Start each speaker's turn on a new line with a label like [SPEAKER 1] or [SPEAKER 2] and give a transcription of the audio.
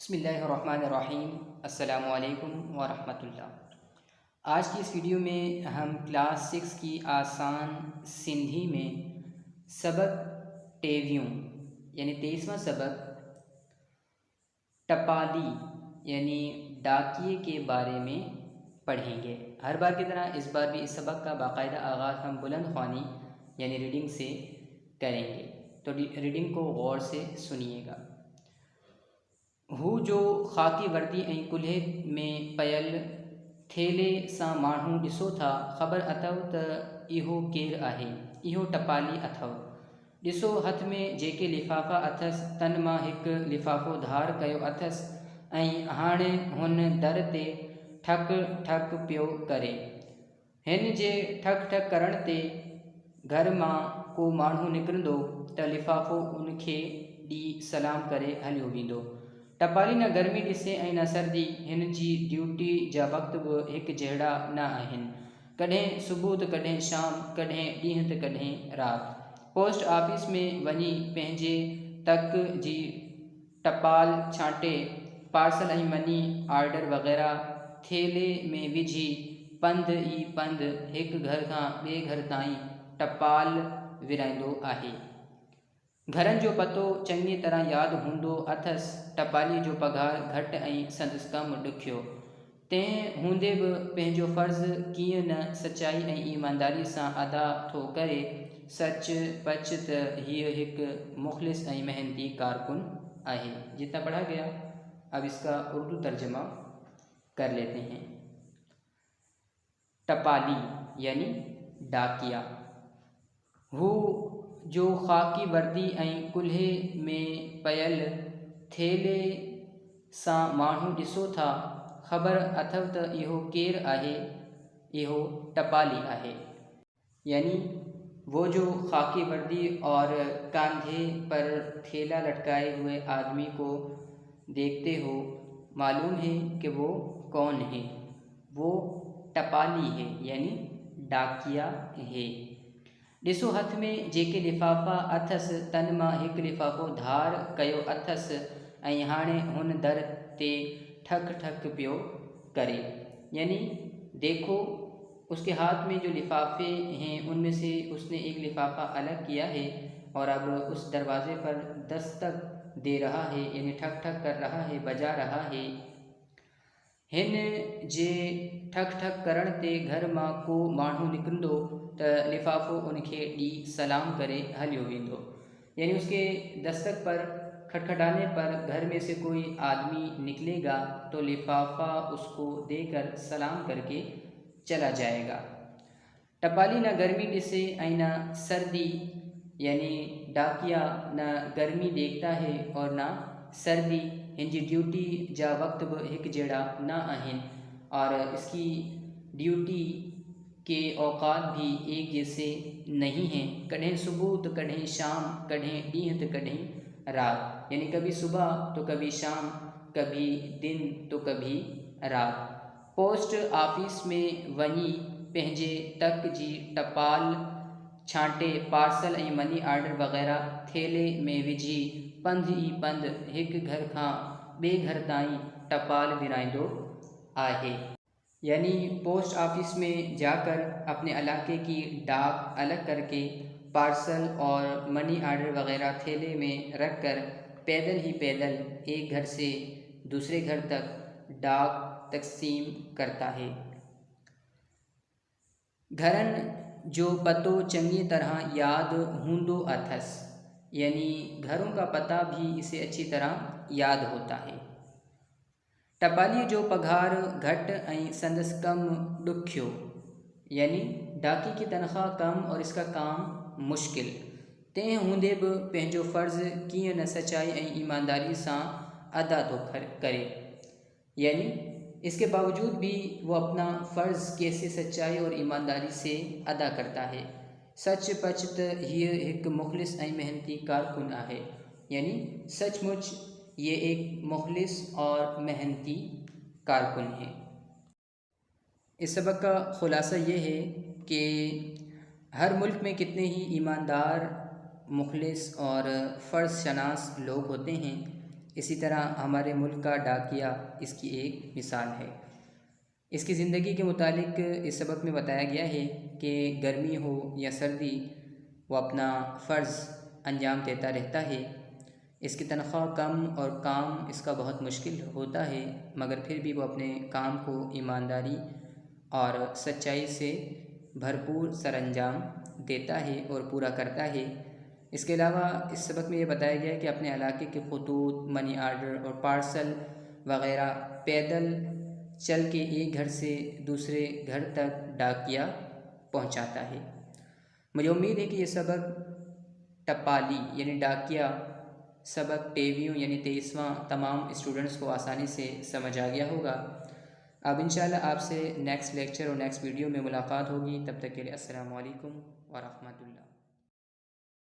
[SPEAKER 1] बिस्मिल्लाहिर्रहमानिर्रहीम। अस्सलामु अलैकुम वरहमतुल्लाह। आज की इस वीडियो में हम क्लास 6 की आसान सिंधी में सबक टेवियों यानी 23वां सबक टपाली यानी डाकिए के बारे में पढ़ेंगे। हर बार की तरह इस बार भी इस सबक का बाकायदा आगाज़ हम बुलंद ख्वानी यानी रीडिंग से करेंगे, तो रीडिंग को गौर से सुनिएगा। हू जो ख़ाकी वर्दी ऐं कुल्हे में पयल थेले सां माण्हू ॾिसो था, ख़बर अथव त इहो केरु आहे। इहो टपाली अथव। ॾिसो हथ में जेके लिफ़ाफ़ा अथसि, तन मां हिकु लिफ़ाफ़ो धार कयो अथसि ऐं हाणे हुन दर ते ठक ठक पियो करे। हिन जे ठक ठक करण ते घर मां को माण्हू निकिरंदो त लिफ़ाफ़ो उनखे ॾी सलाम करे हलियो वेंदो। टपाली न गर्मी ॾिसे ऐं न सर्दी, हिन जी ड्यूटी जा वक़्त बि हिकु जहिड़ा न आहिनि। कॾहिं सुबुह त कॾहिं शाम, कॾहिं ॾींहुं त कॾहिं राति। पोस्ट ऑफिस में वञी पंहिंजे तक जी टपाल छांटे पार्सल ऐं मनी ऑर्डर वग़ैरह थेले में विझी पंधु ई पंधु हिकु घर खां ॿिए घर ताईं टपाल विराईंदो आहे। घरनि जो पतो चङी तरह यादि हूंदो अथसि। टपाली जो पघार घटि ऐं संदसि कमु ॾुखियो। तंहिं हूंदे बि पंहिंजो फ़र्ज़ु कीअं न सचाई ऐं ईमानदारी सां अदा थो करे। सच पच त हीअ हिकु मुख़लिस ऐं मेहनती कारकुन आहे। जितना पढ़ा गया, अब इसका उर्दू तर्जमा कर लेते हैं। टपाली यानी डाकिया। हू जो ख़ाकी वर्दी ऐं कुल्हे में पयल थेले सां माण्हू ॾिसो था, ख़बर अथव त इहो केरु आहे। इहो टपाली आहे। यानी वो जो खाकी वर्दी और कंधे पर थैला लटकाए हुए आदमी को देखते हो, मालूम है कि वो कौन है। वो टपाली है यानी डाकिया है। ॾिसो हथ में जेके लिफ़ाफ़ा अथसि, तन मां हिकु लिफ़ाफ़ो धार कयो अथसि ऐं हाणे हुन दर ते ठक ठक पियो करे। यानी देखो, उसके हाथ में जो लिफ़ाफ़े हैं उनमें से उसने एक लिफ़ाफ़ा अलग किया है और अब उस दरवाज़े पर दस्तक दे रहा है, यानी ठक ठक कर रहा है, बजा रहा है। हिन जे ठक ठक करण ते घर मां को माण्हू निकिरंदो त लिफ़ाफ़ो उनखे ॾी सलाम करे हलियो वेंदो। यानी उसके दस्तक पर खटखटाने पर घर में से कोई आदमी निकलेगा तो लिफ़ाफ़ा उसको देकर सलाम करके चला जाएगा। टपाली न गर्मी ॾिसे ऐं न सर्दी, यानी डाकिया न गर्मी देखता है और न सर्दी। हिन जी ड्यूटी जा वक्त भी एक जड़ा न आहिन और इसकी ड्यूटी के औकात भी एक जैसे नहीं हैं। कढ़ें सुबह तो कढ़ें शाम, कढ़ें ॾींहुं तो कढ़ें रात। यानी कभी सुबह तो कभी शाम, कभी दिन तो कभी रात। पोस्ट ऑफिस में वञी पंहिंजे तक जी टपाल छांटे पार्सल ऐं मनी ऑर्डर वग़ैरह थेले में विझी पंधु ई पंधु हिकु घर खां ॿिए घर ताईं टपाल विराईंदो आहे। यानी पोस्ट ऑफिस में जाकर अपने इलाके की डाक अलग करके पार्सल और मनी ऑर्डर वग़ैरह थैले में रख कर पैदल ही पैदल एक घर से दूसरे घर तक डाक तकसीम करता है। घरनि जो पतो चंगी तरह याद हूंदो अथसि, यानी घरों का पता भी इसे अच्छी तरह याद होता है। टपाली जो पघार घट ऐं संदसि कम ॾुखियो, यानी डाकी की तनख्वाह कम और इसका काम मुश्किल। तंहिं हूंदे बि पंहिंजो फ़र्ज़ु कीअं न सचाई ऐं ईमानदारी सां अदा थो करे। यानी इसके बावजूद भी वो अपना फ़र्ज़ कैसे सच्चाई और ईमानदारी से अदा करता है। सच पच त हीअ हिकु मुख़लिस ऐं मेहनती कारकुन आहे। यानी सचमुच ये एक मुख़लिस और मेहनती कारकुन है। इस सबक का ख़ुलासा ये है कि हर मुल्क में कितने ही ईमानदार, मुख़लिस और फ़र्ज़ शनास लोग होते हैं, इसी तरह हमारे मुल्क का डाकिया इसकी एक मिसाल है। इसकी ज़िंदगी के मुतालिक इस सबक में बताया गया है कि गर्मी हो या सर्दी वो अपना फ़र्ज़ अंजाम देता रहता है। इसकी तनख्वाह कम और काम इसका बहुत मुश्किल होता है, मगर फिर भी वो अपने काम को ईमानदारी और सच्चाई से भरपूर सरअंजाम देता है और पूरा करता है। इसके अलावा इस सबक में ये बताया गया है कि अपने इलाके के खतूत, मनी आर्डर और पार्सल वग़ैरह पैदल चल के एक घर से दूसरे घर तक डाकिया पहुंचाता है। मुझे उम्मीद है कि ये सबक टपाली यानी डाकिया सबक 23 यानी 23वां तमाम स्टूडेंट्स को आसानी से समझ आ गया होगा। अब इंशाल्लाह आपसे नेक्स्ट लेक्चर और नेक्स्ट वीडियो में मुलाकात होगी। तब तक के लिए अस्सलामु अलैकुम व रहमतुल्लाह।